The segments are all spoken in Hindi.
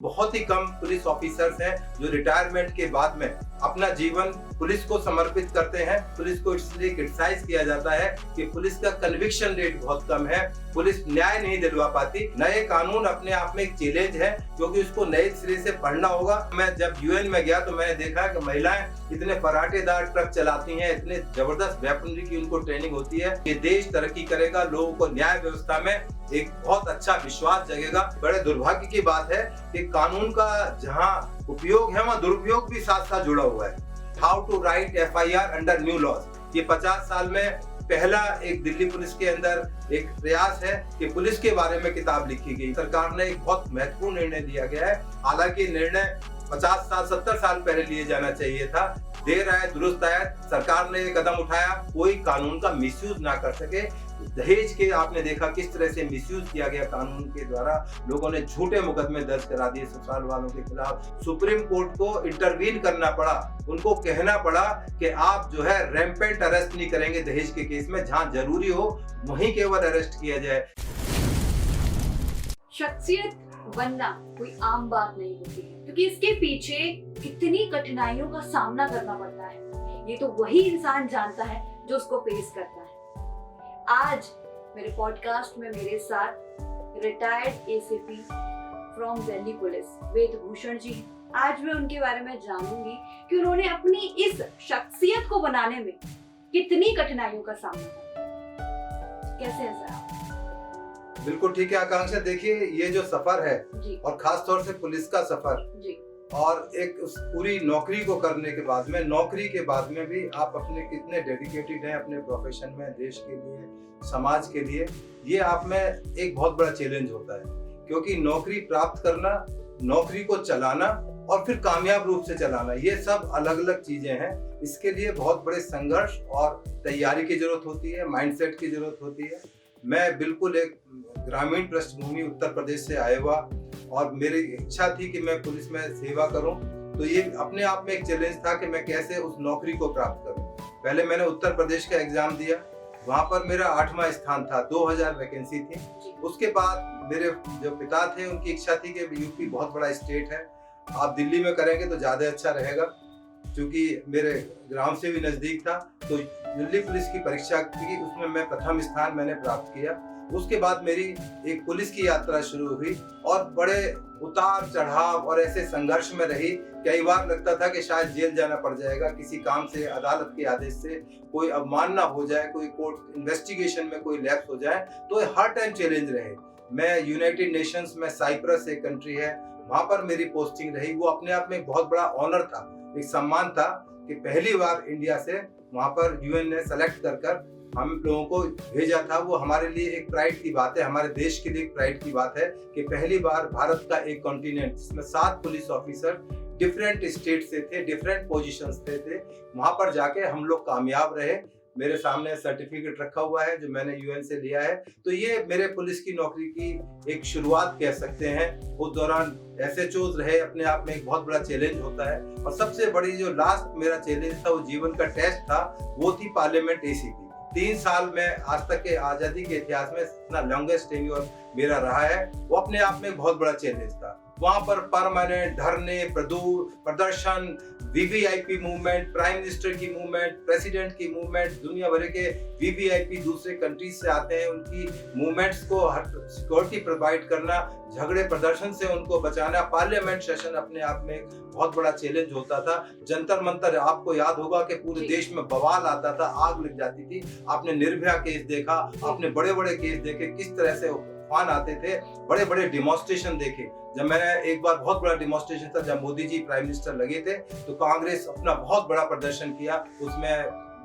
बहुत ही कम पुलिस ऑफिसर्स हैं जो रिटायरमेंट के बाद में अपना जीवन पुलिस को समर्पित करते हैं। पुलिस को इसलिए क्रिटिसाइज किया जाता है कि पुलिस का कन्विक्शन रेट बहुत कम है, पुलिस न्याय नहीं दिलवा पाती। नए कानून अपने आप में एक चैलेंज है क्योंकि उसको नए सिरे से पढ़ना होगा। मैं जब यूएन में गया तो मैंने देखा कि महिलाएं इतने फराटेदार ट्रक चलाती हैं, इतने जबरदस्त वेपनरी की उनको ट्रेनिंग होती है कि देश तरक्की करेगा, लोगों को न्याय व्यवस्था में एक बहुत अच्छा विश्वास जगेगा। बड़े दुर्भाग्य की बात है कि कानून का जहां उपयोग है वहां दुरुपयोग भी साथ साथ जुड़ा हुआ है। How to write FIR under new laws, ये 50 साल में पहला एक दिल्ली पुलिस के अंदर एक प्रयास है कि पुलिस के बारे में किताब लिखी गई। सरकार ने एक बहुत महत्वपूर्ण निर्णय लिया गया है, हालांकि निर्णय 50 साल 70 साल पहले लिए जाना चाहिए था। देर आए दुरुस्त आए, सरकार ने कदम उठाया, कोई कानून का मिसयूज ना कर सके। दहेज के आपने देखा किस तरह से मिसयूज किया गया कानून के द्वारा, लोगों ने झूठे मुकदमे दर्ज करा दिए ससुराल वालों के खिलाफ। सुप्रीम कोर्ट को इंटरवीन करना पड़ा, उनको कहना पड़ा कि आप जो है रैम्पेंट अरेस्ट नहीं करेंगे दहेज के केस में, जहां जरूरी हो वहीं केवल अरेस्ट किया जाए। शख्सियत बनना कोई आम बात नहीं होती है, क्योंकि इसके पीछे कितनी कठिनाइयों का सामना करना पड़ता है ये तो वही इंसान जानता है जो उसको फेस करता है। आज मेरे पॉडकास्ट में मेरे साथ retired ACP from Delhi police Ved Bhushan ji. आज मैं उनके बारे में जानूंगी कि उन्होंने अपनी इस शख्सियत को बनाने में कितनी कठिनाइयों का सामना किया। कैसे हैं सर आप? बिल्कुल ठीक है आकांक्षा। देखिए ये जो सफर है जी। और खास तौर से पुलिस का सफर जी। और एक उस पूरी नौकरी को करने के बाद में, नौकरी के बाद में भी आप अपने कितने डेडिकेटेड हैं अपने प्रोफेशन में, देश के लिए, समाज के लिए, ये आप में एक बहुत बड़ा चैलेंज होता है। क्योंकि नौकरी प्राप्त करना, नौकरी को चलाना और फिर कामयाब रूप से चलाना, ये सब अलग अलग चीजें हैं। इसके लिए बहुत बड़े संघर्ष और तैयारी की जरूरत होती है, माइंडसेट की जरूरत होती है। मैं बिल्कुल एक ग्रामीण पृष्ठभूमि उत्तर प्रदेश से आया हुआ और मेरी इच्छा थी कि मैं पुलिस में सेवा करूं, तो ये अपने आप में एक चैलेंज था कि मैं कैसे उस नौकरी को प्राप्त करूं। पहले मैंने उत्तर प्रदेश का एग्जाम दिया, वहां पर मेरा 8वां स्थान था, 2000 वैकेंसी थी। उसके बाद मेरे जो पिता थे उनकी इच्छा थी कि यूपी बहुत बड़ा स्टेट है, आप दिल्ली में करेंगे तो ज्यादा अच्छा रहेगा। क्योंकि मेरे ग्राम से भी नजदीक था तो दिल्ली पुलिस की परीक्षा की, उसमें मैं प्रथम स्थान मैंने प्राप्त किया। उसके बाद मेरी एक पुलिस की यात्रा शुरू हुई और बड़े उतार चढ़ाव और ऐसे संघर्ष में रही। कई बार लगता था कि शायद जेल जाना पड़ जाएगा किसी काम से, अदालत के आदेश से कोई अवमानना हो जाए, कोई कोर्ट इन्वेस्टिगेशन में कोई लैप्स हो जाए, तो हर टाइम चैलेंज रहे। मैं यूनाइटेड नेशंस में, साइप्रस एक कंट्री है, वहां पर मेरी पोस्टिंग रही। वो अपने आप में एक बहुत बड़ा ऑनर था, एक सम्मान था कि पहली बार इंडिया से वहां पर यूएन ने सेलेक्ट कर हम लोगों को भेजा था। वो हमारे लिए एक प्राइड की बात है, हमारे देश के लिए एक प्राइड की बात है कि पहली बार भारत का एक कॉन्टिनेंट जिसमें 7 पुलिस ऑफिसर डिफरेंट स्टेट से थे, डिफरेंट पोजीशंस थे, वहां पर जाके हम लोग कामयाब रहे। मेरे सामने सर्टिफिकेट रखा हुआ है जो मैंने यूएन से लिया है। तो ये मेरे पुलिस की नौकरी की एक शुरुआत कह सकते हैं। उस दौरान एसएचओज रहे, अपने आप में एक बहुत बड़ा चैलेंज होता है। और सबसे बड़ी जो लास्ट मेरा चैलेंज था, वो जीवन का टेस्ट था, वो थी पार्लियामेंट एसीपी। 3 साल में आज तक के आजादी के इतिहास में इतना लॉन्गेस्ट टेन्योर मेरा रहा है, वो अपने आप में बहुत बड़ा चैलेंज था। वहां पर परमानेंट धरने, प्रदर्शन, वीवीआईपी मूवमेंट, प्राइम मिनिस्टर की मूवमेंट, प्रेसिडेंट की मूवमेंट, दुनिया भर के वीवीआईपी दूसरे कंट्रीज से आते हैं, उनकी मूवमेंट्स को सिक्योरिटी प्रोवाइड करना, झगड़े प्रदर्शन से उनको बचाना। पार्लियामेंट सेशन अपने आप में एक बहुत बड़ा चैलेंज होता था। जंतर मंतर, आपको याद होगा कि पूरे देश में बवाल आता था, आग लग जाती थी। आपने निर्भया केस देखा, आपने बड़े बड़े केस देखे, किस तरह से तूफान आते थे, बड़े बड़े डिमॉन्स्ट्रेशन देखे। जब मैंने एक बार बहुत बड़ा डिमॉन्स्ट्रेशन था जब मोदी जी प्राइम मिनिस्टर लगे थे, तो कांग्रेस अपना बहुत बड़ा प्रदर्शन किया, उसमें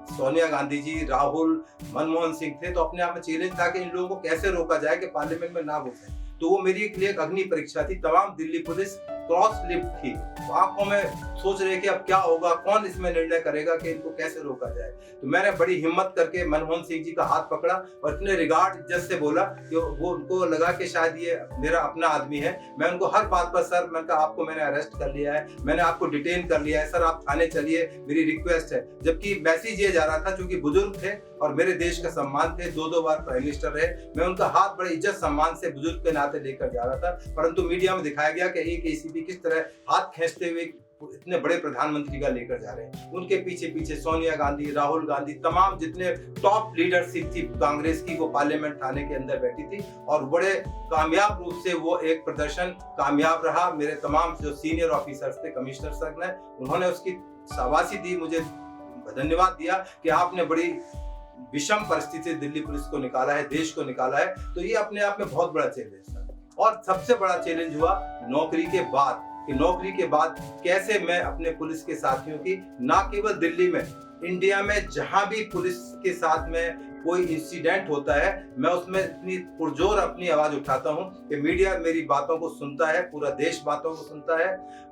सोनिया गांधी जी, राहुल, मनमोहन सिंह थे। तो अपने आप में चैलेंज था कि इन लोगों को कैसे रोका जाए कि पार्लियामेंट में ना घुसे। तो वो मेरी लिए एक अग्नि परीक्षा थी। तमाम दिल्ली पुलिस क्रॉस लिप्ड थी, आंखों में सोच रहे कि अब क्या होगा, कौन इसमें निर्णय करेगा कि इनको कैसे रोका जाए। तो मैंने बड़ी हिम्मत करके मनमोहन सिंह जी का हाथ पकड़ा और इतने रिगार्ड इज्जत से बोला कि वो उनको लगा कि शायद ये मेरा अपना आदमी है। मैं उनको हर बात पर, सर मैंने कहा आपको मैंने अरेस्ट कर लिया है, मैंने आपको डिटेन कर लिया है, सर आप थाने चलिए, मेरी रिक्वेस्ट है। जबकि मैसेज ये जा रहा था, चूंकि बुजुर्ग थे और मेरे देश का सम्मान थे, 2 बार प्राइम मिनिस्टर रहे, मैं उनका हाथ बड़े इज्जत सम्मान से बुजुर्ग के नाते लेकर जा रहा था। परंतु मीडिया में दिखाया गया कि एक एसीपी किस तरह हाथ खींचते हुए इतने बड़े प्रधानमंत्री का लेकर जा रहे हैं। उनके पीछे पीछे सोनिया गांधी, राहुल गांधी, तमाम जितने टॉप लीडरशिप थी कांग्रेस की, वो पार्लियामेंट थाने के अंदर बैठी थी और बड़े कामयाब रूप से वो एक प्रदर्शन कामयाब रहा। मेरे तमाम जो सीनियर ऑफिसर्स थे, कमिश्नर सर ने, उन्होंने उसकी शाबाशी दी, मुझे धन्यवाद दिया कि आपने बड़ी विषम परिस्थिति से दिल्ली पुलिस को निकाला है, देश को निकाला है। तो ये अपने आप में बहुत बड़ा चैलेंज था। और सबसे बड़ा चैलेंज हुआ नौकरी के बाद, कि नौकरी के बाद कैसे मैं अपने पुलिस के साथियों की, ना केवल दिल्ली में, इंडिया में जहां भी पुलिस के साथ में कोई इंसिडेंट होता है, मैं उसमें इतनी पुरजोर अपनी आवाज उठाता हूं कि मीडिया मेरी बातों को सुनता है, पूरा देश बातों को सुनता है।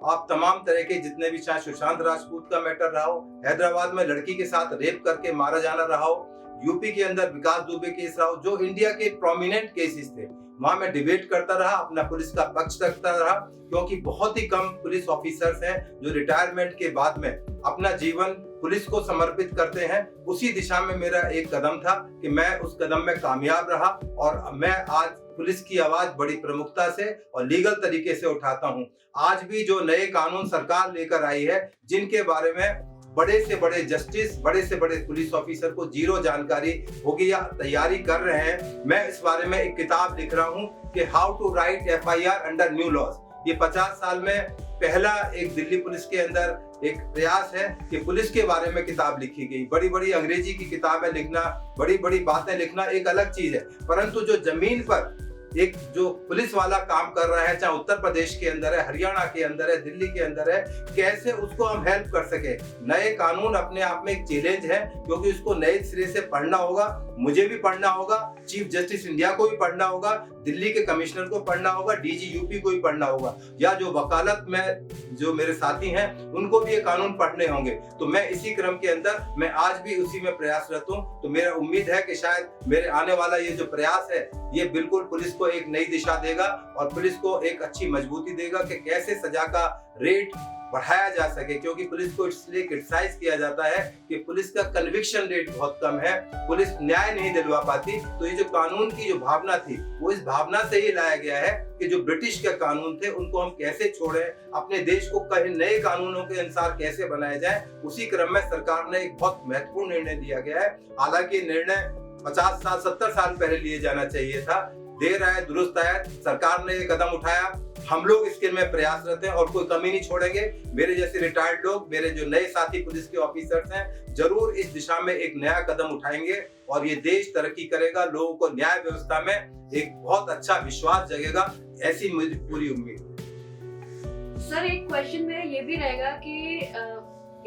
आप तमाम तरह के जितने भी, चाहे सुशांत राजपूत का मैटर रहा हो, हैदराबाद में लड़की के साथ रेप करके मारा जाना रहा हो, यूपी के अंदर विकास दुबे केस रहा हो, जो इंडिया के प्रोमिनेंट केसेस थे, वहां मैं डिबेट करता रहा, अपना पुलिस का पक्ष रखता रहा। क्योंकि बहुत ही कम पुलिस ऑफिसर्स हैं जो रिटायरमेंट के बाद में अपना जीवन पुलिस को समर्पित करते हैं। उसी दिशा में मेरा एक कदम था कि मैं उस कदम में कामयाब रहा और मैं आज पुलिस की आवाज बड़ी प्रमुखता से और लीगल तरीके से उठाता हूं। आज भी जो नए कानून सरकार लेकर आई है, जिनके बारे में बड़े से बड़े जस्टिस, बड़े से बड़े पुलिस ऑफिसर को जीरो जानकारी होगी या तैयारी कर रहे हैं, मैं इस बारे में एक किताब लिख रहा हूं कि how to write FIR under new laws. ये 50 साल में पहला एक दिल्ली पुलिस के अंदर एक प्रयास है कि पुलिस के बारे में किताब लिखी गई। बड़ी बड़ी अंग्रेजी की किताबें लिखना, बड़ी बड़ी बातें लिखना एक अलग चीज है, परंतु जो जमीन पर एक जो पुलिस वाला काम कर रहा है, चाहे उत्तर प्रदेश के अंदर है, हरियाणा के अंदर है, दिल्ली के अंदर है, कैसे उसको हम हेल्प कर सके। नए कानून अपने आप में एक चैलेंज है, क्योंकि उसको नए सिरे से पढ़ना होगा, मुझे भी पढ़ना होगा, चीफ जस्टिस इंडिया को भी पढ़ना होगा, दिल्ली के कमिश्नर को पढ़ना होगा, DG यूपी को भी पढ़ना होगा, या जो वकालत में जो मेरे साथी हैं उनको भी ये कानून पढ़ने होंगे। तो मैं इसी क्रम के अंदर मैं आज भी उसी में प्रयासरत हूँ। तो मेरा उम्मीद है कि शायद मेरे आने वाला ये जो प्रयास है, ये बिल्कुल पुलिस को एक नई दिशा देगा और पुलिस को एक अच्छी मजबूती देगा कि कैसे सजा का रेट बढ़ाया जा सके। क्योंकि पुलिस को इसलिए क्रिटिसाइज किया जाता है कि पुलिस का कन्विक्शन रेट बहुत कम है, पुलिस न्याय नहीं दिलवा पाती। तो ये जो कानून की जो भावना थी, वो इस भावना से ही लाया गया है कि जो ब्रिटिश के कानून थे उनको हम कैसे छोड़ें, अपने देश को कहीं नए कानूनों के अनुसार कैसे बनाया जाए। उसी क्रम में सरकार ने एक बहुत महत्वपूर्ण निर्णय लिया गया है। हालांकि निर्णय 50 साल 70 साल पहले लिए जाना चाहिए था, देर आए दुरुस्त आए, सरकार ने ये कदम उठाया। हम लोग इसके में प्रयासरत हैं और कोई कमी नहीं छोड़ेंगे। मेरे जैसे रिटायर्ड लोग, मेरे जो नए साथी पुलिस के ऑफिसर्स हैं, जरूर इस दिशा में एक नया कदम उठाएंगे और ये देश तरक्की करेगा, लोगों को न्याय व्यवस्था में एक बहुत अच्छा विश्वास जगेगा, ऐसी मुझे पूरी उम्मीद है। सर, एक क्वेश्चन मेरा ये भी रहेगा कि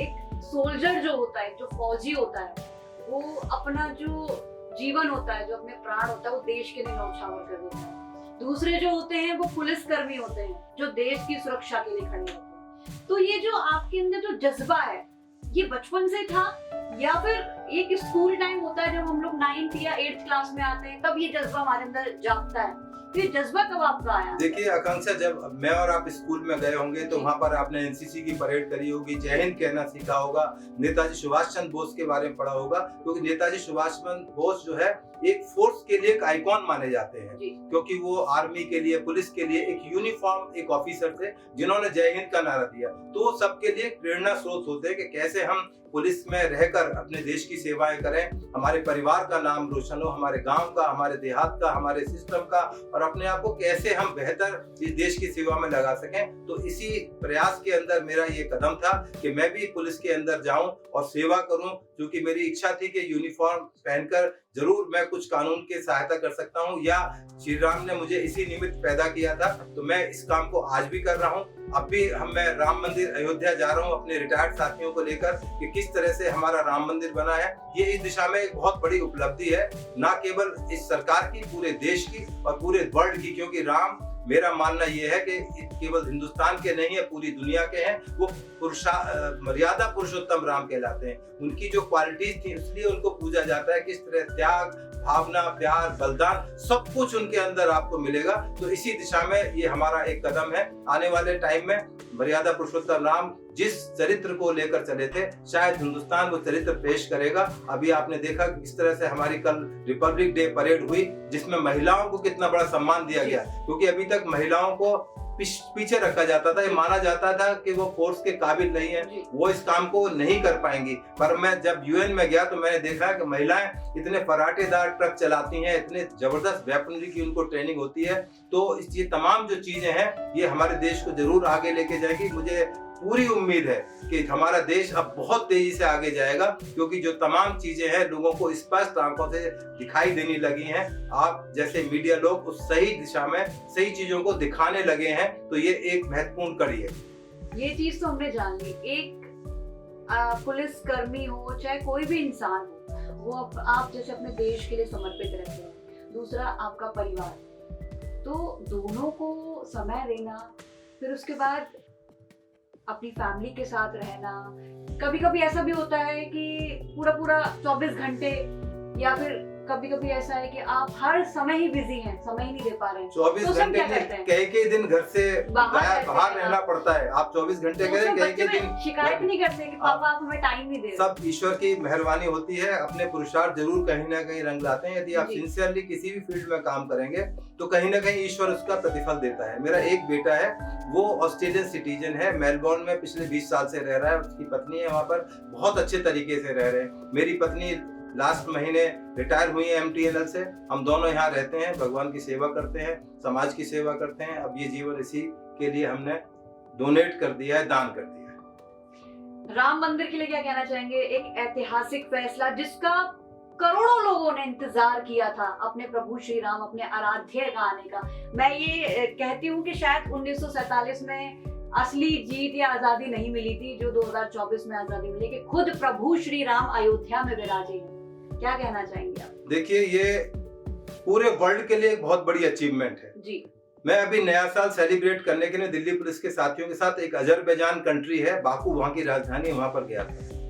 एक सोल्जर जो होता है, जो फौजी होता है, वो अपना जो जीवन होता है, जो अपने प्राण होता है, वो देश के लिए न्यौछावर कर देता है। दूसरे जो होते हैं वो पुलिसकर्मी होते हैं, जो देश की सुरक्षा के लिए खड़े होते हैं। तो ये जो आपके अंदर जो जज्बा है, ये बचपन से था या फिर एक स्कूल टाइम होता है जब हम लोग 9th या 8th क्लास में आते हैं, तब ये जज्बा हमारे अंदर जागता है? तो ये जज्बा कब आपका आया? देखिए आकांक्षा, जब मैं और आप स्कूल में गए होंगे तो वहां पर आपने NCC की परेड करी होगी, जय हिंद कहना सीखा होगा, नेताजी सुभाष चंद्र बोस के बारे में पढ़ा होगा। क्योंकि नेताजी सुभाष चंद्र बोस जो है एक फोर्स के लिए एक आइकॉन माने जाते हैं, क्योंकि वो आर्मी के लिए, पुलिस के लिए एक यूनिफॉर्म एक ऑफिसर थे जिन्होंने जय हिंद का नारा दिया। तो वो सबके लिए प्रेरणा स्रोत होते हैं कि कैसे हम पुलिस में रहकर अपने देश की सेवाएं करें, हमारे परिवार का नाम रोशन हो, हमारे गांव का, हमारे देहात का, हमारे सिस्टम का, और अपने आप को कैसे हम बेहतर इस देश की सेवा में लगा सकें। तो इसी प्रयास के अंदर मेरा ये कदम था कि मैं भी पुलिस के अंदर जाऊं और सेवा करूं, क्योंकि मेरी इच्छा थी कि यूनिफॉर्म पहनकर जरूर मैं कुछ कानून की सहायता कर सकता हूं, या श्री राम ने मुझे इसी निमित्त पैदा किया था। तो मैं इस काम को आज भी कर रहा हूं। अब भी मैं राम मंदिर अयोध्या जा रहा हूं अपने रिटायर्ड साथियों को लेकर कि किस तरह से हमारा राम मंदिर बना है। ये इस दिशा में एक बहुत बड़ी उपलब्धि है, ना केवल इस सरकार की, पूरे देश की और पूरे वर्ल्ड की, क्योंकि राम मेरा मानना ये है कि केवल हिंदुस्तान के नहीं है, पूरी दुनिया के हैं। वो मर्यादा पुरुषोत्तम राम कहलाते हैं। उनकी जो क्वालिटीज थी इसलिए उनको पूजा जाता है। किस तरह त्याग, भावना, प्यार, बलिदान सब कुछ उनके अंदर आपको मिलेगा। तो इसी दिशा में ये हमारा एक कदम है। आने वाले टाइम में मर्यादा पुरुषोत्तम राम जिस चरित्र को लेकर चले थे, शायद हिंदुस्तान वो चरित्र पेश करेगा। अभी आपने देखा कि किस तरह से हमारी कल रिपब्लिक डे परेड हुई, जिसमें महिलाओं को कितना बड़ा सम्मान दिया गया, क्योंकि अभी तक महिलाओं को पीछे रखा जाता था। ये माना जाता था कि वो फोर्स के काबिल नहीं है, वो इस काम को नहीं कर पाएंगी। पर मैं जब यूएन में गया तो मैंने देखा कि महिलाएं इतने फराटेदार ट्रक चलाती हैं, इतने जबरदस्त वेपनरी की उनको ट्रेनिंग होती है। तो ये तमाम जो चीजें हैं ये हमारे देश को जरूर आगे लेके जाएगी। मुझे पूरी उम्मीद है कि हमारा देश अब बहुत तेजी से आगे जाएगा, क्योंकि जो तमाम चीजें हैं लोगों को स्पष्ट आंखों से दिखाई देने लगी हैं। आप जैसे मीडिया लोग उस सही दिशा में सही चीजों को दिखाने लगे हैं, तो ये एक महत्वपूर्ण कड़ी है। ये चीज तो हमने जान ली। एक पुलिस कर्मी हो चाहे कोई भी इंसान हो, वो आप जैसे अपने देश के लिए समर्पित रहते हैं। दूसरा आपका परिवार, तो दोनों को समय देना, फिर उसके बाद अपनी फैमिली के साथ रहना। कभी कभी ऐसा भी होता है कि पूरा 24 घंटे, या फिर कभी कभी ऐसा है कि आप हर समय ही बिजी हैं, समय ही नहीं दे पा रहे हैं। 24 घंटे कई दिन घर से बाहर रहना पड़ता है। आप 24 घंटे कई दिन शिकायत नहीं करते कि पापा आप हमें टाइम नहीं दे रहे। सब ईश्वर की मेहरबानी होती है। अपने पुरुषार्थ जरूर कहीं ना कहीं रंग लाते हैं। यदि आप सिंसियरली किसी भी फील्ड में काम करेंगे तो कहीं ना कहीं ईश्वर उसका प्रतिफल देता है। मेरा एक बेटा है, वो ऑस्ट्रेलियन सिटीजन है, मेलबोर्न में पिछले 20 साल से रह रहा है। उसकी पत्नी है, वहाँ पर बहुत अच्छे तरीके से रह रहे हैं। मेरी पत्नी लास्ट महीने रिटायर हुई है MTNL से। हम दोनों यहाँ रहते हैं, भगवान की सेवा करते हैं, समाज की सेवा करते हैं। अब ये जीवन इसी के लिए हमने डोनेट कर दिया है, दान कर दिया है। राम मंदिर के लिए क्या कहना चाहेंगे? एक ऐतिहासिक फैसला जिसका करोड़ों लोगों ने इंतजार किया था, अपने प्रभु श्री राम, अपने आराध्य का आने का। मैं ये कहती हूँ कि शायद 1947 में असली जीत या आजादी नहीं मिली थी जो 2024 में आजादी मिली, कि खुद प्रभु श्री राम अयोध्या में विराजे हैं। क्या कहना चाहेंगे आप? देखिए, ये पूरे वर्ल्ड के लिए एक बहुत बड़ी अचीवमेंट है जी। मैं अभी नया साल सेलिब्रेट करने के लिए दिल्ली पुलिस के साथियों के साथ एक अजरबैजान कंट्री है, बाकू वहाँ की राजधानी, वहाँ पर गया था।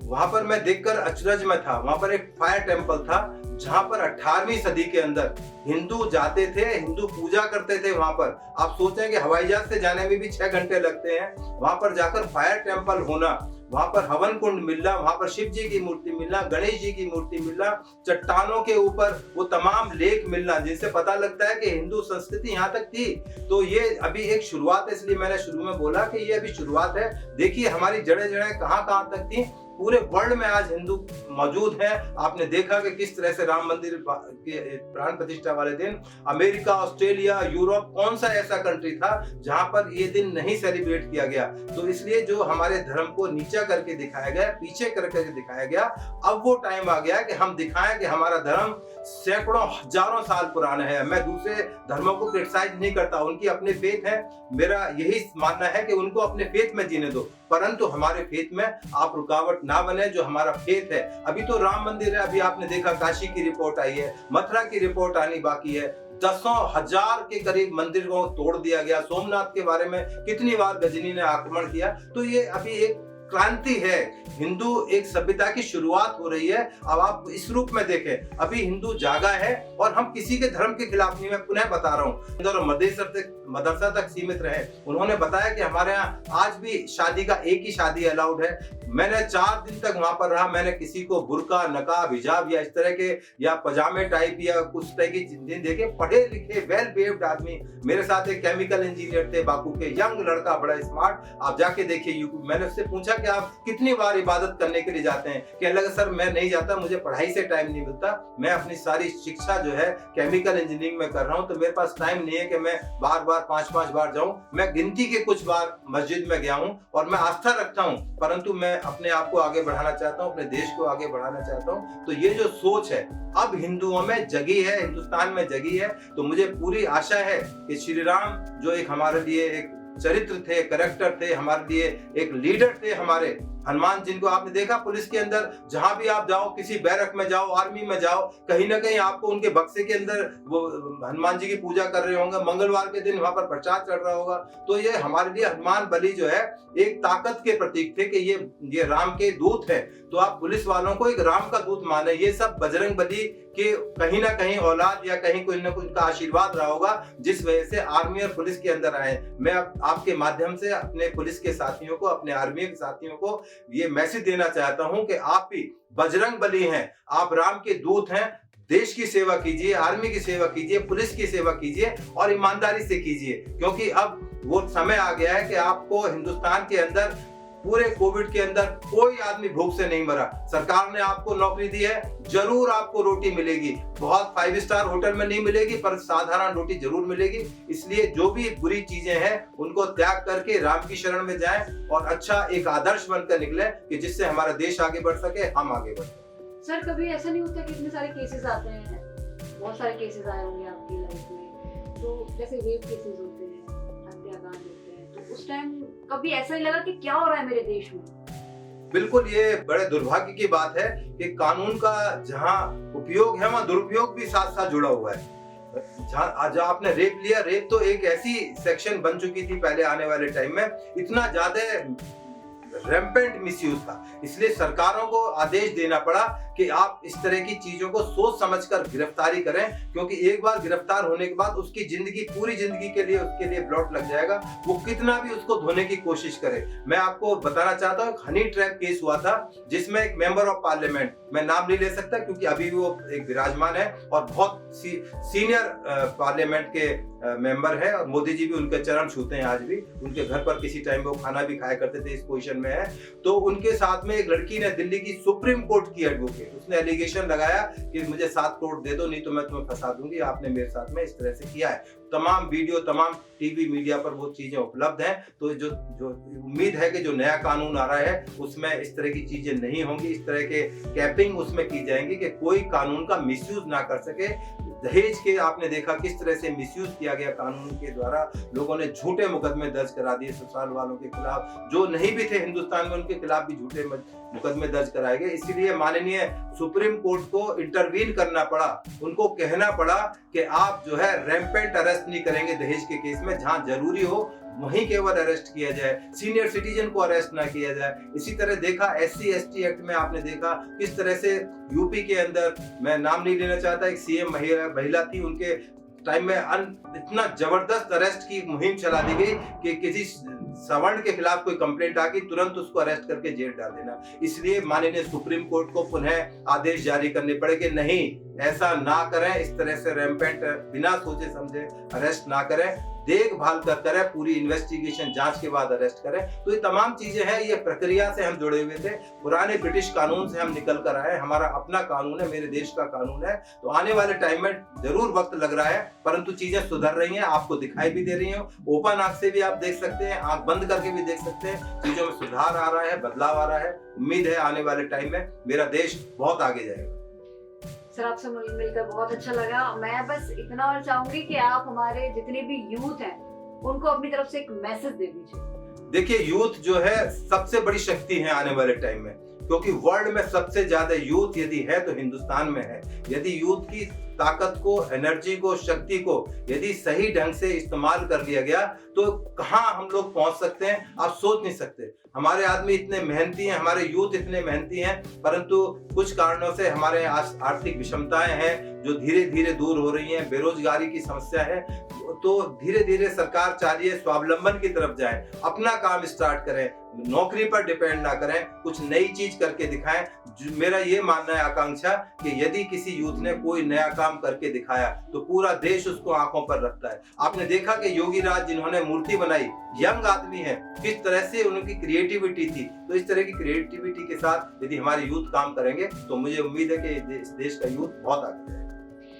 वहाँ पर मैं देखकर अचरज में था। वहाँ पर एक फायर टेम्पल था जहाँ पर 18वीं सदी के अंदर हिंदू जाते थे, हिंदू पूजा करते थे। वहाँ पर आप सोचें कि हवाई जहाज से जाने में भी 6 घंटे लगते हैं। वहाँ पर जाकर फायर टेम्पल होना, वहाँ पर हवन कुंड मिलना, वहाँ पर शिव जी की मूर्ति मिलना, गणेश जी की मूर्ति मिलना, चट्टानों के ऊपर वो तमाम लेख मिलना, जिनसे पता लगता है कि हिंदू संस्कृति यहाँ तक थी। तो ये अभी एक शुरुआत है, इसलिए मैंने शुरू में बोला कि ये अभी शुरुआत है। देखिए हमारी जड़ें कहाँ तक थी। पूरे वर्ल्ड में आज हिंदू मौजूद हैं। आपने देखा कि किस तरह से राम मंदिर के प्राण प्रतिष्ठा वाले दिन अमेरिका, ऑस्ट्रेलिया, यूरोप, कौन सा ऐसा कंट्री था जहां पर ये दिन नहीं सेलिब्रेट किया गया। तो इसलिए जो हमारे धर्म को नीचा करके दिखाया गया, पीछे करके दिखाया गया, अब वो टाइम आ गया कि हम दिखाएं कि हमारा धर्म सैकड़ों हजारों साल पुराना है। मैं दूसरे धर्मों को क्रिटिसाइज नहीं करता, उनकी अपने फेथ है। मेरा यही मानना है कि उनको अपने फेथ में जीने दो, परंतु हमारे फेथ में आप रुकावट ना बने। जो हमारा फेथ है, अभी तो राम मंदिर है, अभी आपने देखा काशी की रिपोर्ट आई है, मथुरा की रिपोर्ट आनी बाकी है। 10,000 के करीब मंदिर को तोड़ दिया गया। सोमनाथ के बारे में कितनी बार गजनी ने आक्रमण किया। तो ये अभी एक क्रांति है, हिंदू एक सभ्यता की शुरुआत हो रही है। अब आप इस रूप में देखें, अभी हिंदू जागा है और हम किसी के धर्म के खिलाफ नहीं। मैं पुनः बता रहा हूँ, मदरसा तक सीमित रहे। उन्होंने बताया कि हमारे यहाँ आज भी शादी का एक ही शादी अलाउड है। मैंने 4 दिन तक वहां पर रहा, मैंने किसी को बुर्का, नकाब, हिजाब या इस तरह के या पजामे टाइप या कुछ तरह की चीजें देखे। पढ़े लिखे वेल बिहेव्ड आदमी, मेरे साथ एक केमिकल इंजीनियर थे बाकू के, यंग लड़का, बड़ा स्मार्ट। आप जाके देखिए यूट्यूब। मैंने उससे पूछा कि आप कितनी बार इबादत करने के लिए जाते हैं? कहने लगा सर मैं नहीं जाता, मुझे पढ़ाई से टाइम नहीं मिलता। मैं अपनी सारी शिक्षा जो है केमिकल इंजीनियरिंग में कर रहा हूँ, तो मेरे पास टाइम नहीं है कि मैं बार बार 5-5 बार जाऊं। मैं गिनती के कुछ बार मस्जिद में गया हूं और मैं आस्था रखता हूं, परंतु मैं अपने आप को आगे बढ़ाना चाहता हूं, अपने देश को आगे बढ़ाना चाहता हूं। तो ये जो सोच है अब हिंदुओं में जगी है, हिंदुस्तान में जगी है। तो मुझे पूरी आशा है कि श्री राम जो एक हमारे लिए एक चरित्र थे, कैरेक्टर थे, हमारे लिए एक लीडर थे हमारे, हनुमान जिनको आपने देखा पुलिस के अंदर, जहां भी आप जाओ, किसी बैरक में जाओ, आर्मी में जाओ, कहीं ना कहीं आपको उनके बक्से के अंदर वो हनुमान जी की पूजा कर रहे होंगे, मंगलवार के दिन वहां पर प्रसाद चढ़ रहा होगा। तो ये हमारे लिए हनुमान बलि जो है एक ताकत के प्रतीक थे कि ये राम के दूत है। तो आप पुलिस वालों को एक राम का दूत माने। ये सब बजरंग बली के कहीं ना कहीं औलाद या कहीं कोई ना कोई उनका आशीर्वाद रहा होगा, जिस वजह से आर्मी और पुलिस के अंदर आए। मैं आपके माध्यम से अपने पुलिस के साथियों को, अपने आर्मी के साथियों को ये मैसेज देना चाहता हूं कि आप भी बजरंग बली हैं, आप राम के दूत हैं। देश की सेवा कीजिए, आर्मी की सेवा कीजिए, पुलिस की सेवा कीजिए और ईमानदारी से कीजिए, क्योंकि अब वो समय आ गया है कि आपको हिंदुस्तान के अंदर पूरे कोविड के अंदर कोई आदमी भूख से नहीं मरा। सरकार ने आपको नौकरी दी है, जरूर आपको रोटी मिलेगी। बहुत 5 स्टार होटल में नहीं मिलेगी, पर साधारण रोटी जरूर मिलेगी। इसलिए जो भी बुरी चीजें हैं उनको त्याग करके राम की शरण में जाएं और अच्छा एक आदर्श बनकर निकले कि जिससे हमारा देश आगे बढ़ सके, हम आगे बढ़ सके। सर, कभी ऐसा नहीं होता कि इतने सारे केसेस आते हैं, बहुत सारे केसेस आए होंगे आपकी लाइफ में, तो जैसे रेप केसेस होते हैं, हत्याकांड होते हैं, तो उस टाइम कभी ऐसा नहीं लगा कि क्या हो रहा है मेरे देश में? बिल्कुल, ये बड़े दुर्भाग्य की बात है कि कानून का जहां उपयोग है वहां दुरुपयोग भी साथ साथ जुड़ा हुआ है। जहां आपने रेप लिया, रेप तो एक ऐसी सेक्शन बन चुकी थी पहले आने वाले टाइम में, इतना ज्यादा रैम्पेंट मिसयूज था। इसलिए सरकारों को आदेश देना पड़ा कि आप इस तरह की चीजों को सोच समझकर गिरफ्तारी करें, क्योंकि एक बार गिरफ्तार होने के बाद उसकी जिंदगी, पूरी जिंदगी के लिए उसके लिए ब्लॉट लग जाएगा, वो कितना भी उसको धोने की कोशिश करे। मैं आपको बताना चाहता हूँ, हनी ट्रैप केस हुआ था जिसमें एक मेंबर ऑफ पार्लियामेंट, मैं नाम नहीं ले सकता क्योंकि अभी वो एक विराजमान है और बहुत सीनियर पार्लियामेंट के मेंबर है, और मोदी जी भी उनके चरण छूते हैं आज भी। उनके घर पर किसी टाइम वो खाना भी खाया करते थे, इस पोजीशन में है। तो उनके साथ में एक लड़की ने, दिल्ली की सुप्रीम कोर्ट की एडवोकेट, उसने एलिगेशन लगाया कि मुझे 7 करोड़ दे दो, नहीं तो मैं तुम्हें फंसा दूंगी, आपने मेरे साथ में इस तरह से किया है। तमाम वीडियो, तमाम टीवी मीडिया पर वो चीजें उपलब्ध हैं। तो जो उम्मीद है कि जो नया कानून आ रहा है उसमें इस तरह की चीजें नहीं होंगी, इस तरह के कैपिंग उसमें की जाएंगी कि कोई कानून का मिसयूज ना कर सके। दहेज के आपने देखा किस तरह से मिसयूज किया गया कानून के द्वारा, लोगों ने झूठे मुकदमे दर्ज करा दिए ससुराल वालों के खिलाफ, जो नहीं भी थे हिंदुस्तान में उनके खिलाफ भी झूठे मुकदमे दर्ज कराए गए। इसीलिए माननीय सुप्रीम कोर्ट को इंटरवीन करना पड़ा, उनको कहना पड़ा कि आप जो है रैम्पेंट अरेस्ट नहीं करेंगे दहेज के केस में, जहां जरूरी हो वहीं केवल अरेस्ट किया जाए, सीनियर सिटीजन को अरेस्ट ना किया जाए। इसी तरह देखा SC ST एक्ट में आपने देखा किस तरह से यूपी के अंदर, मैं नाम नहीं लेना चाहता, एक CM महिला थी, उनके टाइम में इतना जबरदस्त अरेस्ट की मुहिम चला दी गई कि किसी सवर्ण के खिलाफ कोई कंप्लेंट आ गई, तुरंत उसको अरेस्ट करके जेल डाल देना। इसलिए माननीय सुप्रीम कोर्ट को पुनः आदेश जारी करने पड़े कि नहीं, ऐसा ना करें, इस तरह से रैम्पेंट बिना सोचे समझे अरेस्ट ना करें, देखभाल कर करें, पूरी इन्वेस्टिगेशन जांच के बाद अरेस्ट करें। तो ये तमाम चीजें हैं, ये प्रक्रिया से हम जुड़े हुए थे, पुराने ब्रिटिश कानून से हम निकल कर आए, हमारा अपना कानून है, मेरे देश का कानून है। तो आने वाले टाइम में जरूर वक्त लग रहा है, परंतु चीजें सुधर रही हैं, आपको दिखाई भी दे रही हैं। ओपन आंख से भी आप देख सकते हैं, आंख बंद करके भी देख सकते हैं, चीजों में सुधार आ रहा है, बदलाव आ रहा है। उम्मीद है आने वाले टाइम में मेरा देश बहुत आगे जाएगा। सर, आपसे मिलकर बहुत अच्छा लगा। मैं बस इतना और चाहूंगी कि आप हमारे जितने भी यूथ हैं उनको अपनी तरफ से एक मैसेज दे दीजिए। देखिए, यूथ जो है सबसे बड़ी शक्ति है आने वाले टाइम में, क्योंकि वर्ल्ड में सबसे ज्यादा यूथ यदि है तो हिंदुस्तान में है। यदि यूथ की ताकत को, एनर्जी को, शक्ति को यदि सही ढंग से इस्तेमाल कर लिया गया तो कहां हम लोग पहुंच सकते हैं, आप सोच नहीं सकते। हमारे आदमी इतने मेहनती हैं, हमारे यूथ इतने मेहनती हैं, परंतु कुछ कारणों से हमारे आर्थिक विषमताएं हैं जो धीरे धीरे दूर हो रही हैं, बेरोजगारी की समस्या है। तो धीरे धीरे सरकार चाहिए स्वावलंबन की तरफ जाए, अपना काम स्टार्ट करें, नौकरी पर डिपेंड ना करें, कुछ नई चीज करके दिखाएं। मेरा ये मानना है, आकांक्षा, कि यदि किसी यूथ ने कोई नया काम करके दिखाया तो पूरा देश उसको आंखों पर रखता है। आपने देखा कि योगी राज जिन्होंने मूर्ति बनाई, यंग आदमी है, किस तरह से उनकी क्रिएटिविटी थी। तो इस तरह की क्रिएटिविटी के साथ यदि हमारे यूथ काम करेंगे तो मुझे उम्मीद है कि इस देश का यूथ बहुत आगे जाएगा।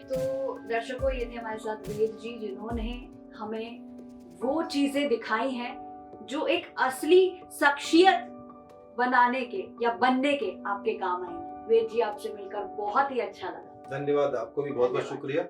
तो दर्शकों, ये थे हमारे साथ वेद जी, जिन्होंने हमें वो चीजें दिखाई हैं जो एक असली शख्सियत बनाने के या बनने के आपके काम आएंगे। वेद जी, आपसे मिलकर बहुत ही अच्छा लगा। धन्यवाद, आपको भी बहुत बहुत शुक्रिया।